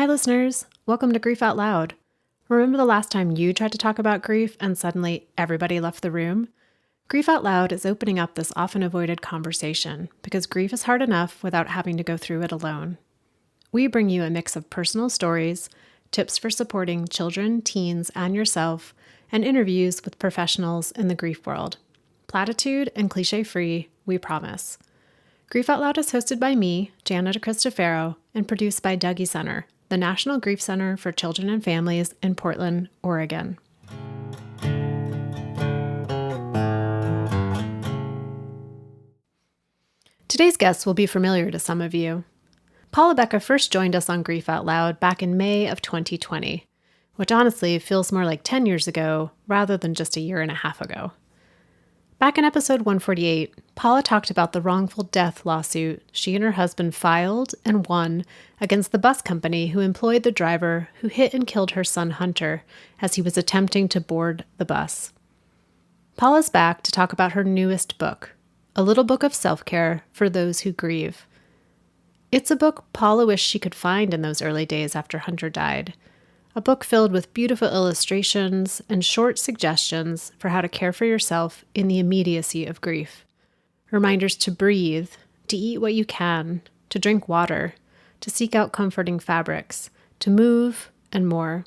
Hi, listeners. Welcome to Grief Out Loud. Remember the last time you tried to talk about grief and suddenly everybody left the room? Grief Out Loud is opening up this often avoided conversation because grief is hard enough without having to go through it alone. We bring you a mix of personal stories, tips for supporting children, teens, and yourself, and interviews with professionals in the grief world. Platitude and cliche-free, we promise. Grief Out Loud is hosted by me, Jana DeCristofaro, and produced by Dougie Center, the National Grief Center for Children and Families in Portland, Oregon. Today's guest will be familiar to some of you. Paula Becca first joined us on Grief Out Loud back in May of 2020, which honestly feels more like 10 years ago rather than just a year and a half ago. Back in episode 148, Paula talked about the wrongful death lawsuit she and her husband filed and won against the bus company who employed the driver who hit and killed her son Hunter as he was attempting to board the bus. Paula's back to talk about her newest book, A Little Book of Self-Care for Those Who Grieve. It's a book Paula wished she could find in those early days after Hunter died. A book filled with beautiful illustrations and short suggestions for how to care for yourself in the immediacy of grief. Reminders to breathe, to eat what you can, to drink water, to seek out comforting fabrics, to move, and more.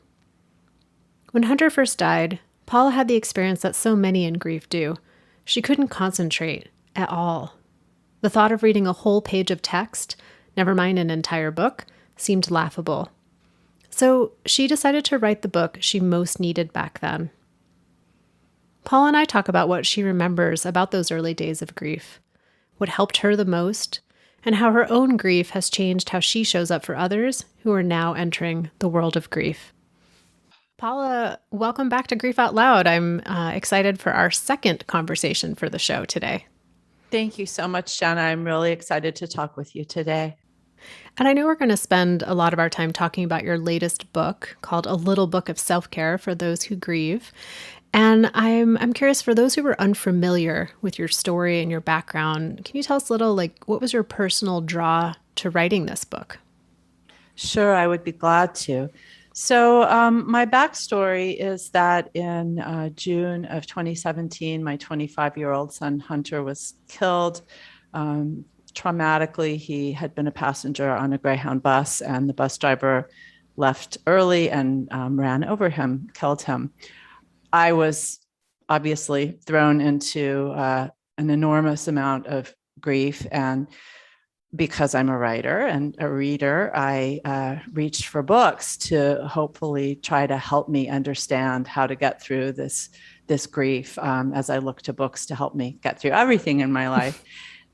When Hunter first died, Paula had the experience that so many in grief do. She couldn't concentrate at all. The thought of reading a whole page of text, never mind an entire book, seemed laughable. So she decided to write the book she most needed back then. Paula and I talk about what she remembers about those early days of grief, what helped her the most, and how her own grief has changed how she shows up for others who are now entering the world of grief. Paula, welcome back to Grief Out Loud. I'm excited for our second conversation for the show today. Thank you so much, Jenna. I'm really excited to talk with you today. And I know we're going to spend a lot of our time talking about your latest book called A Little Book of Self-Care for Those Who Grieve. And I'm curious, for those who are unfamiliar with your story and your background, can you tell us a little, what was your personal draw to writing this book? Sure, I would be glad to. So my backstory is that in June of 2017, my 25-year-old son Hunter was killed. Traumatically, he had been a passenger on a Greyhound bus, and the bus driver left early and ran over him, killed him. I was obviously thrown into an enormous amount of grief, and because I'm a writer and a reader, I reached for books to hopefully try to help me understand how to get through this grief as I look to books to help me get through everything in my life.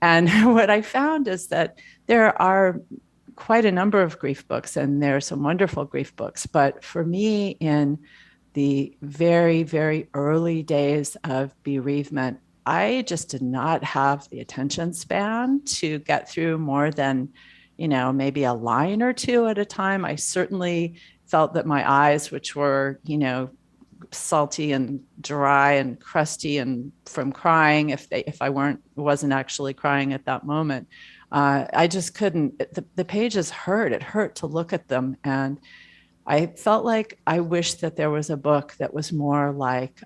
And what I found is that there are quite a number of grief books, and there are some wonderful grief books. But for me, in the very, very early days of bereavement, I just did not have the attention span to get through more than, maybe a line or two at a time. I certainly felt that my eyes, which were, salty and dry and crusty and from crying, if I wasn't actually crying at that moment, I just couldn't. The pages hurt. It hurt to look at them, and I felt like I wished that there was a book that was more like,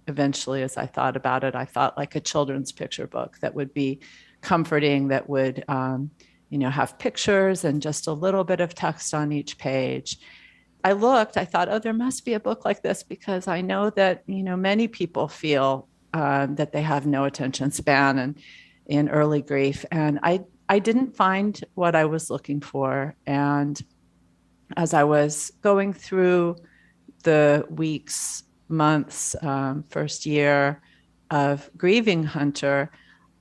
eventually, as I thought about it, I thought like a children's picture book that would be comforting, that would, have pictures and just a little bit of text on each page. I thought, oh, there must be a book like this, because I know that, many people feel that they have no attention span and in early grief. And I didn't find what I was looking for. And as I was going through the weeks, months, first year of grieving Hunter,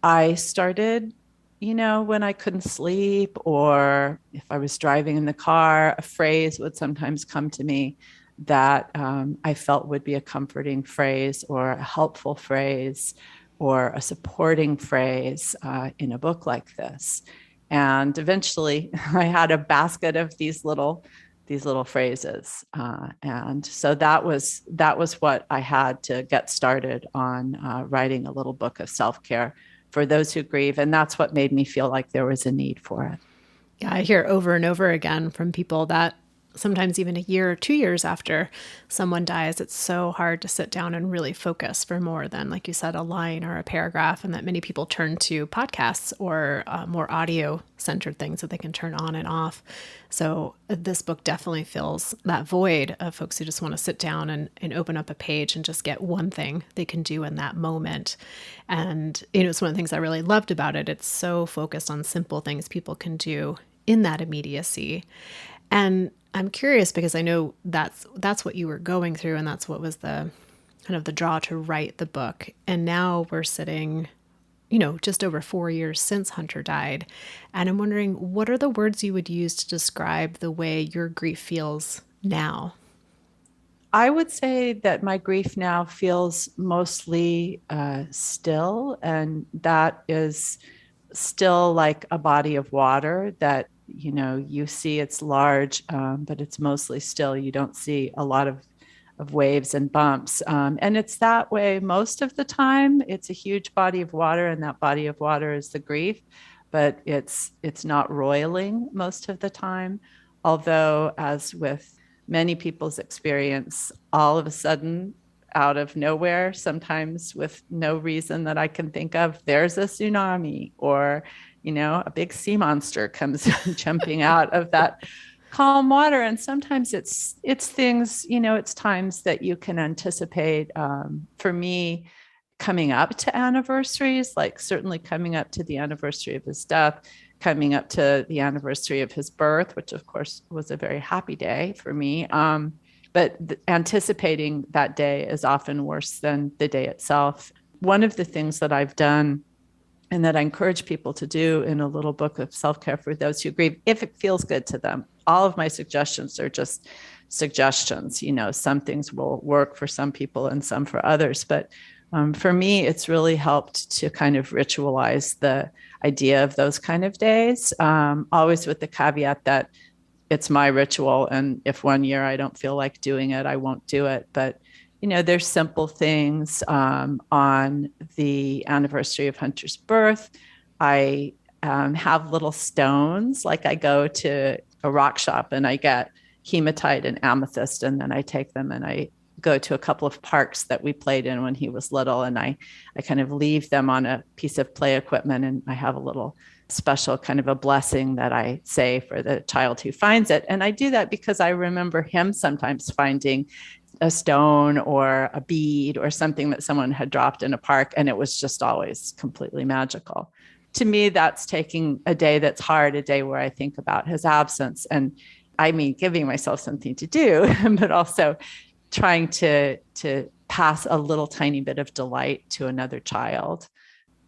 I started, when I couldn't sleep, or if I was driving in the car, a phrase would sometimes come to me that I felt would be a comforting phrase, or a helpful phrase, or a supporting phrase in a book like this. And eventually I had a basket of these little phrases. And so that was what I had to get started on, writing A Little Book of Self-Care for Those Who Grieve. And that's what made me feel like there was a need for it. Yeah, I hear over and over again from people that sometimes even a year or 2 years after someone dies, it's so hard to sit down and really focus for more than, like you said, a line or a paragraph, and that many people turn to podcasts or more audio-centered things that they can turn on and off. So this book definitely fills that void of folks who just want to sit down and open up a page and just get one thing they can do in that moment. And, it's one of the things I really loved about it. It's so focused on simple things people can do in that immediacy. And I'm curious because I know that's what you were going through, and that's what was the kind of the draw to write the book. And now we're sitting, just over 4 years since Hunter died. And I'm wondering, what are the words you would use to describe the way your grief feels now? I would say that my grief now feels mostly still, and that is still like a body of water that you see it's large, but it's mostly still. You don't see a lot of waves and bumps. And it's that way most of the time. It's a huge body of water, and that body of water is the grief, but it's not roiling most of the time. Although, as with many people's experience, all of a sudden, out of nowhere, sometimes with no reason that I can think of, there's a tsunami, or a big sea monster comes jumping out of that calm water. And sometimes it's things, it's times that you can anticipate. For me, coming up to anniversaries, like certainly coming up to the anniversary of his death, coming up to the anniversary of his birth, which of course was a very happy day for me. But anticipating that day is often worse than the day itself. One of the things that I've done, and that I encourage people to do in a little book of self-care for those who grieve, if it feels good to them. All of my suggestions are just suggestions. Some things will work for some people and some for others. But for me, it's really helped to kind of ritualize the idea of those kind of days, always with the caveat that it's my ritual. And if one year I don't feel like doing it, I won't do it. But there's simple things. On the anniversary of Hunter's birth, I have little stones. Like I go to a rock shop and I get hematite and amethyst, and then I take them and I go to a couple of parks that we played in when he was little, and I kind of leave them on a piece of play equipment, and I have a little special kind of a blessing that I say for the child who finds it. And I do that because I remember him sometimes finding a stone or a bead or something that someone had dropped in a park, and it was just always completely magical. To me, that's taking a day that's hard, a day where I think about his absence, and I mean, giving myself something to do, but also trying to pass a little tiny bit of delight to another child.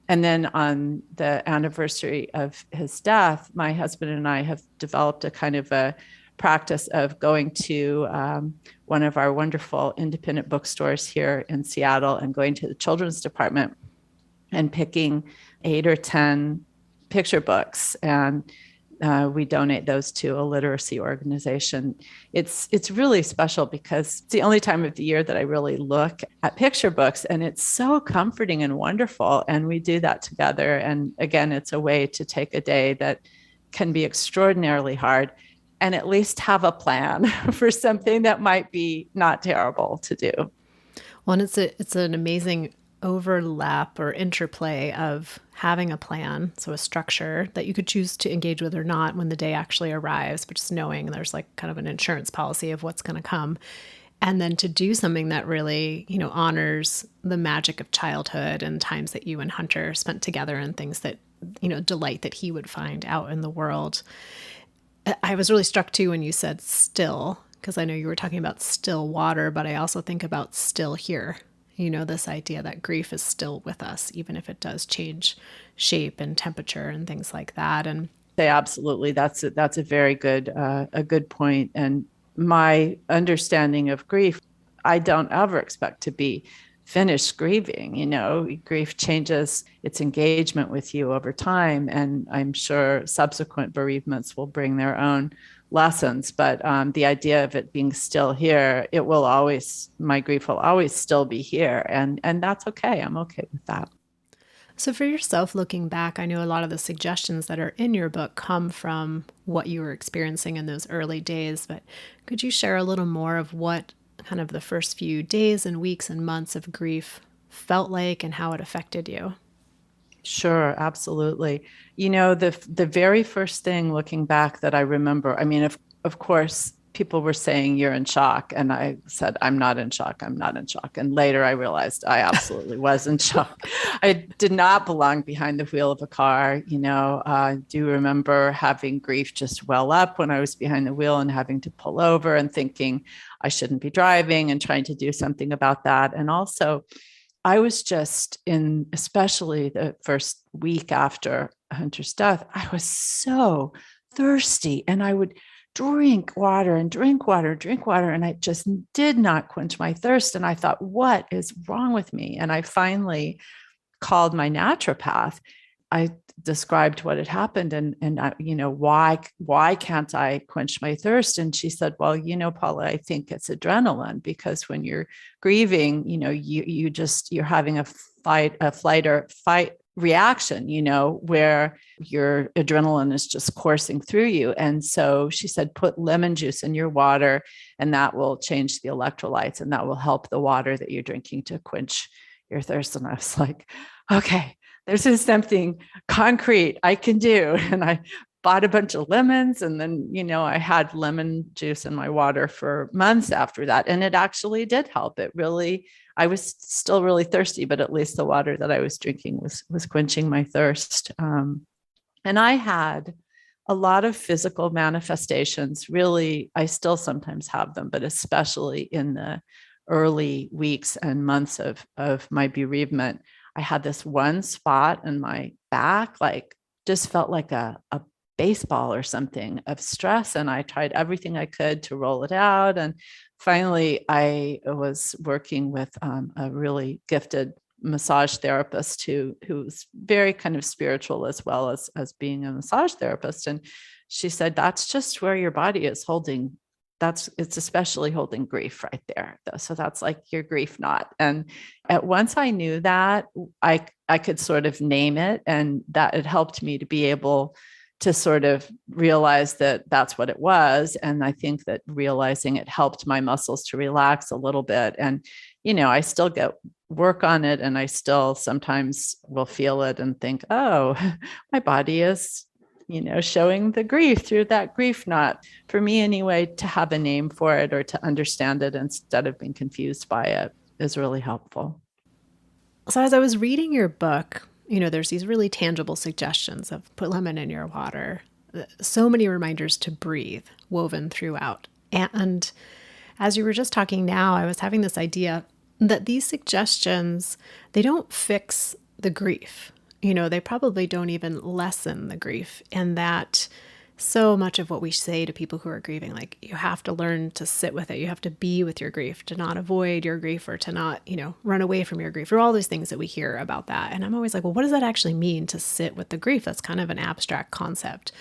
And then on the anniversary of his death, my husband and I have developed a kind of a practice of going to one of our wonderful independent bookstores here in Seattle and going to the children's department and picking 8 or 10 picture books. And we donate those to a literacy organization. It's really special because it's the only time of the year that I really look at picture books, and it's so comforting and wonderful. And we do that together. And again, it's a way to take a day that can be extraordinarily hard and at least have a plan for something that might be not terrible to do. Well, and it's an amazing overlap or interplay of having a plan, so a structure that you could choose to engage with or not when the day actually arrives, but just knowing there's like kind of an insurance policy of what's going to come. And then to do something that really, honors the magic of childhood and times that you and Hunter spent together and things that, delight that he would find out in the world. I was really struck too when you said still, because I know you were talking about still water, but I also think about still here. This idea that grief is still with us, even if it does change shape and temperature and things like that. And absolutely, that's a very good a good point. And my understanding of grief, I don't ever expect to be finished grieving. Grief changes its engagement with you over time, and I'm sure subsequent bereavements will bring their own lessons. But the idea of it being still here, my grief will always still be here. And that's okay. I'm okay with that. So, for yourself, looking back, I know a lot of the suggestions that are in your book come from what you were experiencing in those early days, but could you share a little more of what kind of the first few days and weeks and months of grief felt like and how it affected you? Sure, absolutely. The very first thing looking back that I remember, I mean, of course, people were saying you're in shock, and I said I'm not in shock. I'm not in shock. And later I realized I absolutely was in shock. I did not belong behind the wheel of a car. I do remember having grief just well up when I was behind the wheel and having to pull over and thinking I shouldn't be driving and trying to do something about that. And also, I was just especially the first week after Hunter's death, I was so thirsty, and I would drink water and drink water, drink water. And I just did not quench my thirst. And I thought, what is wrong with me? And I finally called my naturopath. I described what had happened and why can't I quench my thirst? And she said, well, Paula, I think it's adrenaline, because when you're grieving, you're having a flight or fight reaction, where your adrenaline is just coursing through you. And so she said, put lemon juice in your water, and that will change the electrolytes, and that will help the water that you're drinking to quench your thirst. And I was like, okay, this is something concrete I can do. And I bought a bunch of lemons, and then, I had lemon juice in my water for months after that. And it actually did help. I was still really thirsty, but at least the water that I was drinking was quenching my thirst. And I had a lot of physical manifestations. Really, I still sometimes have them, but especially in the early weeks and months of my bereavement, I had this one spot in my back, like just felt like a baseball or something of stress. And I tried everything I could to roll it out. And finally, I was working with a really gifted massage therapist who's very kind of spiritual as well as being a massage therapist. And she said, that's just where your body is holding. It's especially holding grief right there. So that's like your grief knot. And once I knew that, I could sort of name it, and that it helped me to be able to sort of realize that that's what it was. And I think that realizing it helped my muscles to relax a little bit. And, I still get work on it, and I still sometimes will feel it and think, oh, my body is showing the grief through that grief knot. For me anyway, to have a name for it or to understand it instead of being confused by it is really helpful. So, as I was reading your book, there's these really tangible suggestions of put lemon in your water, so many reminders to breathe woven throughout. And as you were just talking now, I was having this idea that these suggestions, they don't fix the grief. They probably don't even lessen the grief, and that so much of what we say to people who are grieving, like you have to learn to sit with it. You have to be with your grief, to not avoid your grief or to not, run away from your grief, or all these things that we hear about that. And I'm always like, well, what does that actually mean to sit with the grief? That's kind of an abstract concept.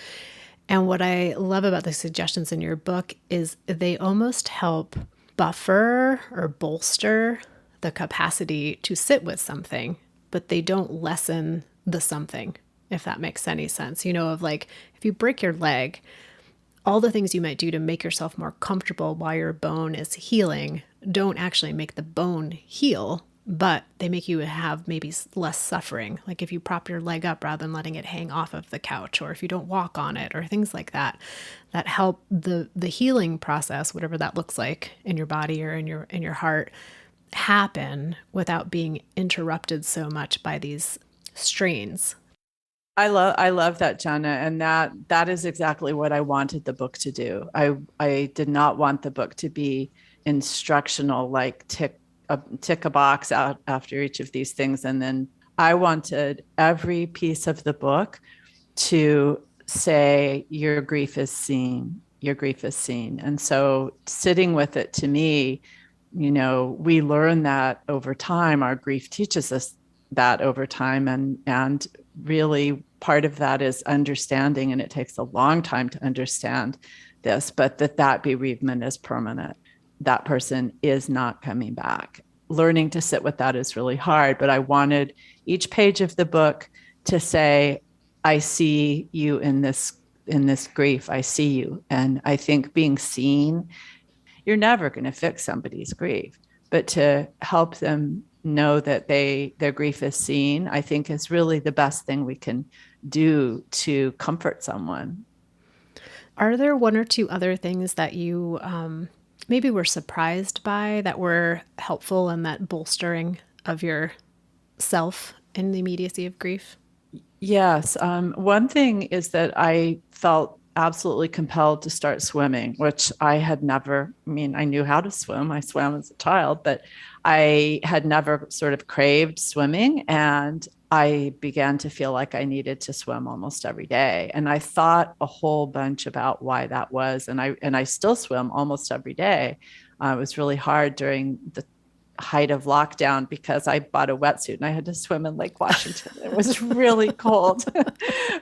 And what I love about the suggestions in your book is they almost help buffer or bolster the capacity to sit with something, but they don't lessen the something, if that makes any sense. Of like, if you break your leg, all the things you might do to make yourself more comfortable while your bone is healing don't actually make the bone heal, but they make you have maybe less suffering. Like if you prop your leg up rather than letting it hang off of the couch, or if you don't walk on it, or things like that, that help the healing process, whatever that looks like in your body or in your heart, happen without being interrupted so much by these strains. I love that, Jenna, and that is exactly what I wanted the book to do. I did not want the book to be instructional, like tick a box out after each of these things, and then I wanted every piece of the book to say your grief is seen. Your grief is seen, and so sitting with it, to me, we learn that over time. Our grief teaches us that over time, and really part of that is understanding, and it takes a long time to understand this, but that bereavement is permanent. That person is not coming back. learning to sit with that is really hard. But I wanted each page of the book to say, I see you in this grief. I see you. And I think being seen, you're never going to fix somebody's grief, but to help them know that their grief is seen, I think is really the best thing we can do to comfort someone. Are there one or two other things that you maybe were surprised by that were helpful in that bolstering of your self in the immediacy of grief? Yes. One thing is that I felt absolutely compelled to start swimming, which I had never, I mean, I knew how to swim. I swam as a child, but I had never sort of craved swimming. And I began to feel like I needed to swim almost every day. And I thought a whole bunch about why that was. And I still swim almost every day. It was really hard during the height of lockdown because I bought a wetsuit and I had to swim in Lake Washington. It was really cold,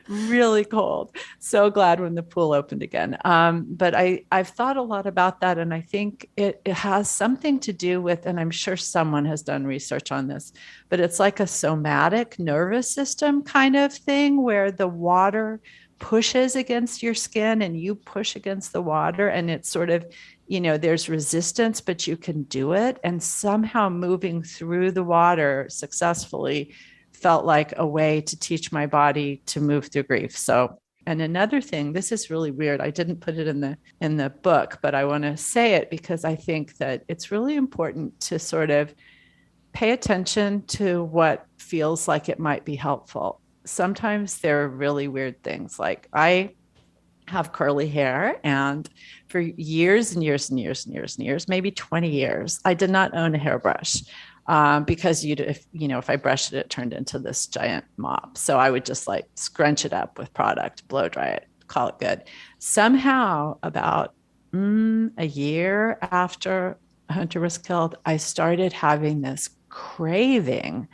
really cold. So glad when the pool opened again. But I've thought a lot about that. And I think it has something to do with, and I'm sure someone has done research on this, but it's like a somatic nervous system kind of thing where the water pushes against your skin and you push against the water, and it's sort of, there's resistance, but you can do it. And somehow moving through the water successfully felt like a way to teach my body to move through grief. So, and another thing, this is really weird. I didn't put it in the book, but I want to say it because I think that it's really important to sort of pay attention to what feels like it might be helpful. Sometimes there are really weird things. Like I have curly hair, and for years and years and years and years and years, maybe 20 years, I did not own a hairbrush because if I brushed it, it turned into this giant mop. So I would just like scrunch it up with product, blow dry it, call it good. Somehow, about a year after Hunter was killed, I started having this craving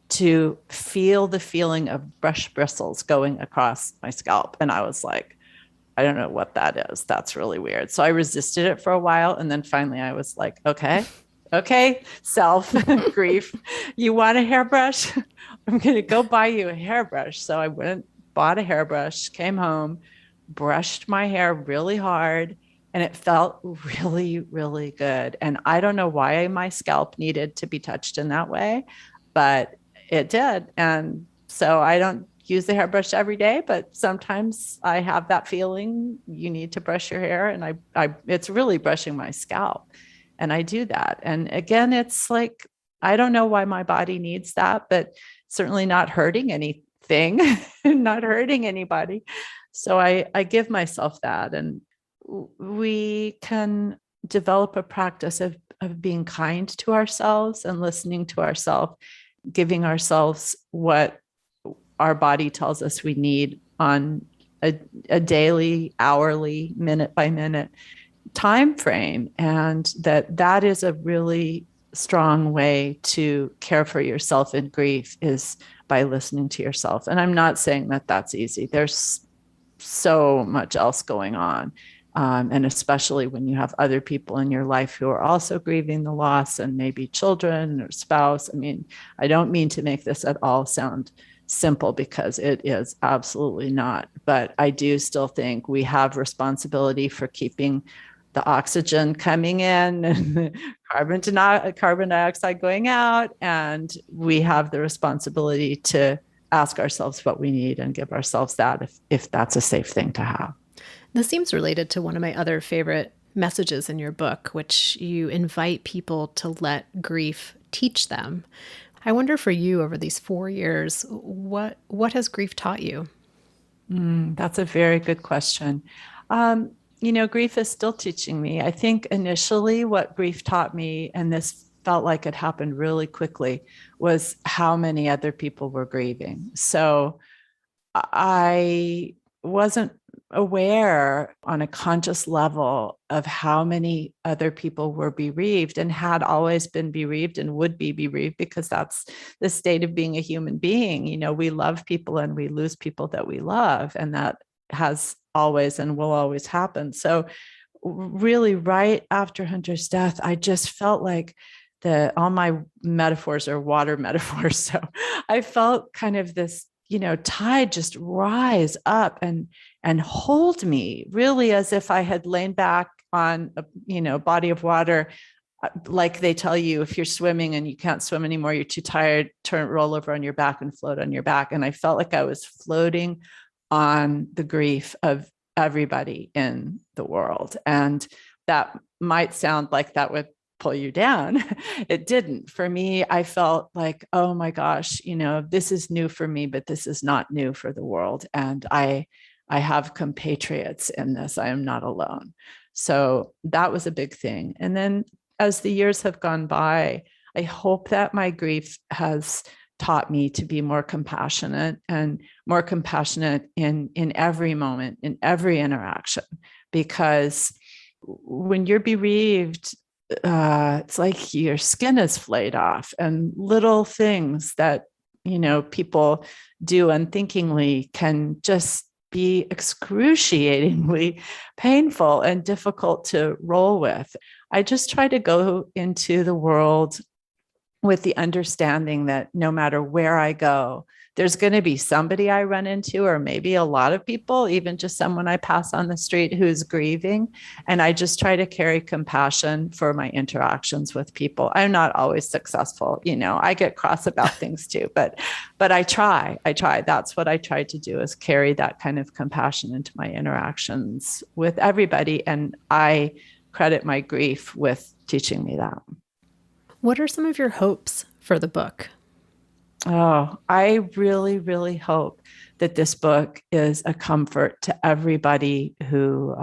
to feel the feeling of brush bristles going across my scalp. And I was like, I don't know what that is. That's really weird. So I resisted it for a while. And then finally I was like, okay, self grief. You want a hairbrush? I'm going to go buy you a hairbrush. So I went, bought a hairbrush, came home, brushed my hair really hard, and it felt really, really good. And I don't know why my scalp needed to be touched in that way, but it did. And so I don't use the hairbrush every day, but sometimes I have that feeling you need to brush your hair, and it's really brushing my scalp. And I do that. And again, it's like, I don't know why my body needs that, but certainly not hurting anything, not hurting anybody. So I give myself that. And we can develop a practice of being kind to ourselves and listening to ourselves, giving ourselves what our body tells us we need on a daily, hourly, minute by minute time frame. And that is a really strong way to care for yourself in grief, is by listening to yourself. And I'm not saying that that's easy. There's so much else going on. And especially when you have other people in your life who are also grieving the loss, and maybe children or spouse. I mean, I don't mean to make this at all sound simple, because it is absolutely not. But I do still think we have responsibility for keeping the oxygen coming in and the carbon dioxide going out. And we have the responsibility to ask ourselves what we need and give ourselves that if that's a safe thing to have. This seems related to one of my other favorite messages in your book, which you invite people to let grief teach them. I wonder, for you, over these 4 years, what has grief taught you? That's a very good question. Grief is still teaching me. I think initially what grief taught me, and this felt like it happened really quickly, was how many other people were grieving. So I wasn't aware on a conscious level of how many other people were bereaved, and had always been bereaved and would be bereaved, because that's the state of being a human being. We love people and we lose people that we love, and that has always and will always happen. So really, right after Hunter's death, I just felt like all my metaphors are water metaphors. So I felt kind of this, tide just rise up and hold me, really as if I had lain back on a, body of water. Like they tell you, if you're swimming and you can't swim anymore, you're too tired, roll over on your back and float on your back. And I felt like I was floating on the grief of everybody in the world. And that might sound like that would pull you down. It didn't. For me, I felt like, oh my gosh, this is new for me, but this is not new for the world. And I have compatriots in this. I am not alone. So that was a big thing. And then as the years have gone by, I hope that my grief has taught me to be more compassionate and more compassionate in every moment, in every interaction, because when you're bereaved, it's like your skin is flayed off, and little things that, people do unthinkingly can just be excruciatingly painful and difficult to roll with. I just try to go into the world with the understanding that no matter where I go, there's going to be somebody I run into, or maybe a lot of people, even just someone I pass on the street who's grieving. And I just try to carry compassion for my interactions with people. I'm not always successful. I get cross about things too, but I try. That's what I try to do, is carry that kind of compassion into my interactions with everybody. And I credit my grief with teaching me that. What are some of your hopes for the book? Oh, I really, really hope that this book is a comfort to everybody who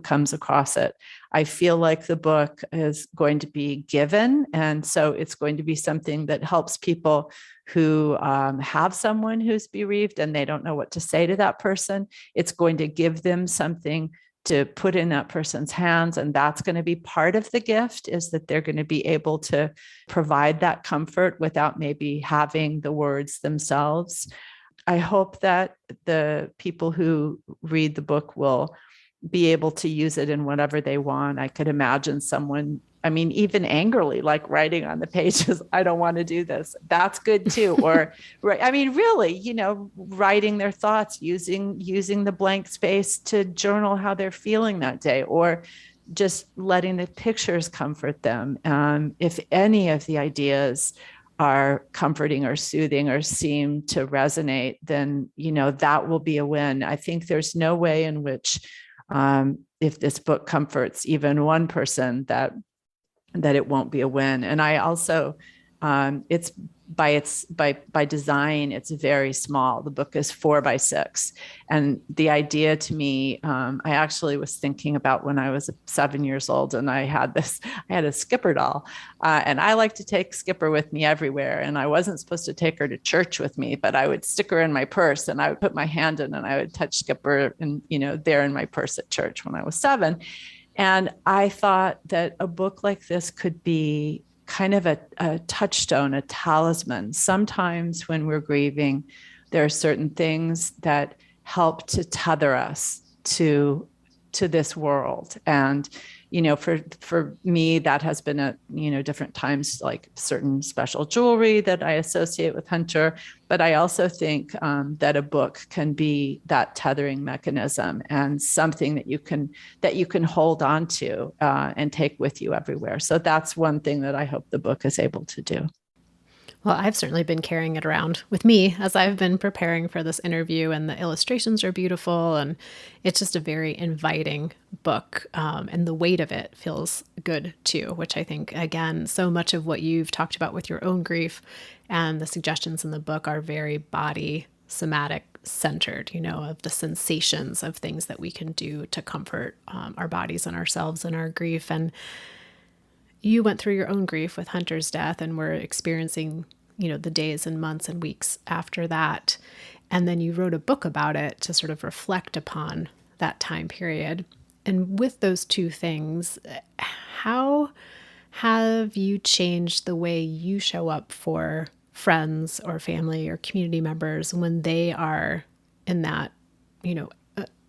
comes across it. I feel like the book is going to be given, and so it's going to be something that helps people who have someone who's bereaved and they don't know what to say to that person. It's going to give them something to put in that person's hands. And that's going to be part of the gift, is that they're going to be able to provide that comfort without maybe having the words themselves. I hope that the people who read the book will be able to use it in whatever they want. I could imagine someone, even angrily, like writing on the pages, I don't want to do this. That's good too. Or, really, writing their thoughts, using the blank space to journal how they're feeling that day, or just letting the pictures comfort them. If any of the ideas are comforting or soothing or seem to resonate, then, that will be a win. I think there's no way in which, if this book comforts even one person, that it won't be a win. And I also, it's by design, it's very small. The book is 4x6. And the idea to me, I actually was thinking about when I was 7 years old, and I had a Skipper doll, and I like to take Skipper with me everywhere. And I wasn't supposed to take her to church with me, but I would stick her in my purse, and I would put my hand in and I would touch Skipper, and, there in my purse at church when I was 7. And I thought that a book like this could be kind of a touchstone, a talisman. Sometimes when we're grieving, there are certain things that help to tether us to this world. And, for me, that has been at, different times, like certain special jewelry that I associate with Hunter. But I also think that a book can be that tethering mechanism, and something that you can hold on to and take with you everywhere. So that's one thing that I hope the book is able to do. Well, I've certainly been carrying it around with me as I've been preparing for this interview, and the illustrations are beautiful, and it's just a very inviting book, and the weight of it feels good too, which I think, again, so much of what you've talked about with your own grief and the suggestions in the book are very body somatic centered, of the sensations of things that we can do to comfort our bodies and ourselves in our grief. And you went through your own grief with Hunter's death and were experiencing, the days and months and weeks after that. And then you wrote a book about it to sort of reflect upon that time period. And with those two things, how have you changed the way you show up for friends or family or community members when they are in that,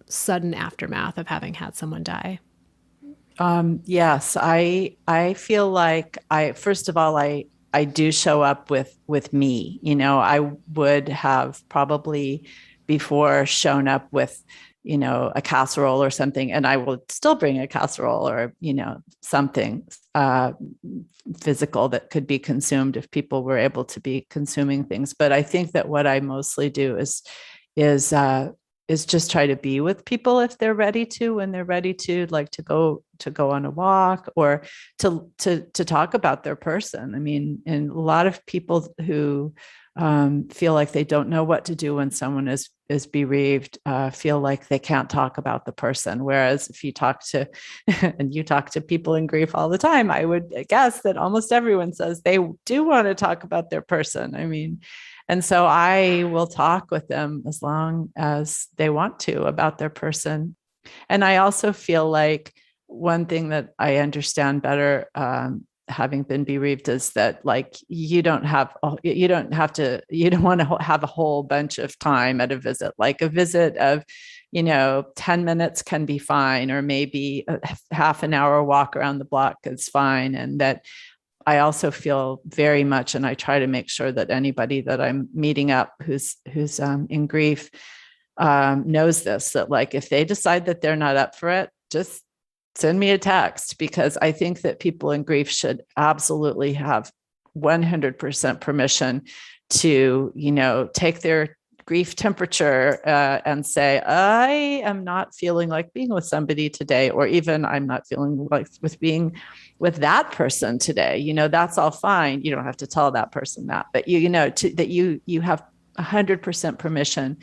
sudden aftermath of having had someone die? Yes, I feel like first of all, I do show up with me. I would have probably before shown up with, a casserole or something, and I will still bring a casserole or, something physical that could be consumed if people were able to be consuming things. But I think that what I mostly do is is just try to be with people if they're ready to, when they're ready to, like to go on a walk or to talk about their person. I mean, and a lot of people who feel like they don't know what to do when someone is bereaved, feel like they can't talk about the person. Whereas if you talk to, and you talk to people in grief all the time, I would guess that almost everyone says they do want to talk about their person. I mean, and so I will talk with them as long as they want to about their person. And I also feel like one thing that I understand better, having been bereaved, is that like you don't want to have a whole bunch of time at a visit. Like a visit of 10 minutes can be fine, or maybe a half an hour walk around the block is fine. And that I also feel very much, and I try to make sure that anybody that I'm meeting up who's in grief knows this, that like if they decide that they're not up for it, just send me a text, because I think that people in grief should absolutely have 100% permission to, take their grief temperature and say, I am not feeling like being with somebody today, or even I'm not feeling like being with that person today. That's all fine. You don't have to tell that person that, but that you have 100% permission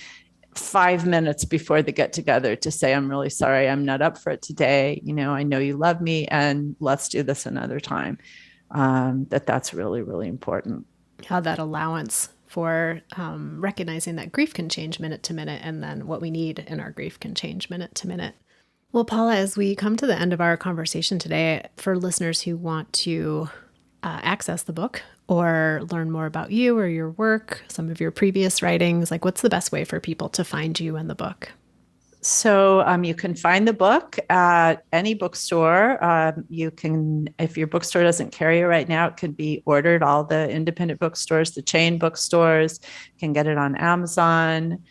5 minutes before the get together to say, I'm really sorry, I'm not up for it today. I know you love me, and let's do this another time. That's really, really important. How that allowance for recognizing that grief can change minute to minute, and then what we need in our grief can change minute to minute. Well, Paula, as we come to the end of our conversation today, for listeners who want to access the book or learn more about you or your work, some of your previous writings, like what's the best way for people to find you and the book? So you can find the book at any bookstore. You can, if your bookstore doesn't carry it right now, it can be ordered. All the independent bookstores, the chain bookstores, can get it on Amazon.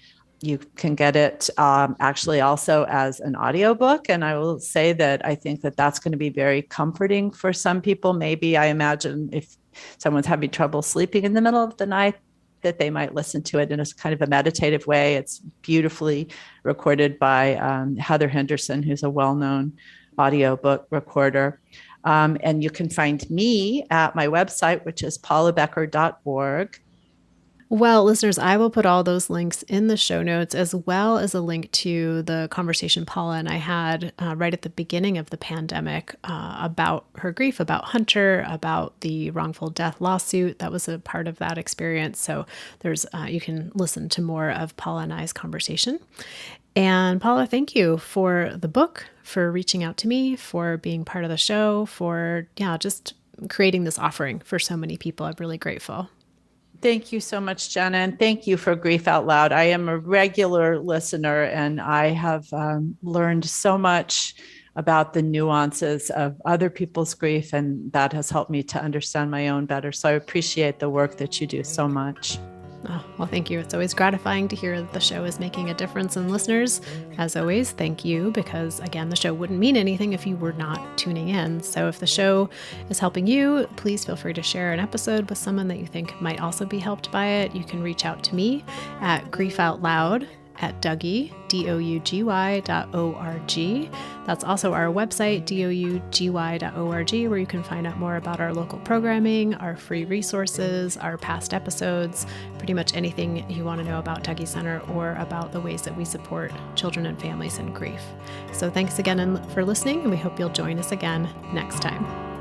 You can get it actually also as an audiobook. And I will say that I think that that's going to be very comforting for some people. Maybe I imagine if someone's having trouble sleeping in the middle of the night, that they might listen to it in a kind of a meditative way. It's beautifully recorded by Heather Henderson, who's a well-known audiobook recorder. And you can find me at my website, which is paulabecker.org. Well, listeners, I will put all those links in the show notes, as well as a link to the conversation Paula and I had right at the beginning of the pandemic about her grief, about Hunter, about the wrongful death lawsuit that was a part of that experience. So there's you can listen to more of Paula and I's conversation. And Paula, thank you for the book, for reaching out to me, for being part of the show, for just creating this offering for so many people. I'm really grateful. Thank you so much, Jenna. And thank you for Grief Out Loud. I am a regular listener, and I have learned so much about the nuances of other people's grief, and that has helped me to understand my own better. So I appreciate the work that you do so much. Oh, well, thank you. It's always gratifying to hear that the show is making a difference in listeners. As always, thank you, because again, the show wouldn't mean anything if you were not tuning in. So if the show is helping you, please feel free to share an episode with someone that you think might also be helped by it. You can reach out to me at griefoutloud@Dougy, DOUGY.org. That's also our website, DOUGY.org, where you can find out more about our local programming, our free resources, our past episodes, pretty much anything you want to know about Dougy Center or about the ways that we support children and families in grief. So thanks again for listening, and we hope you'll join us again next time.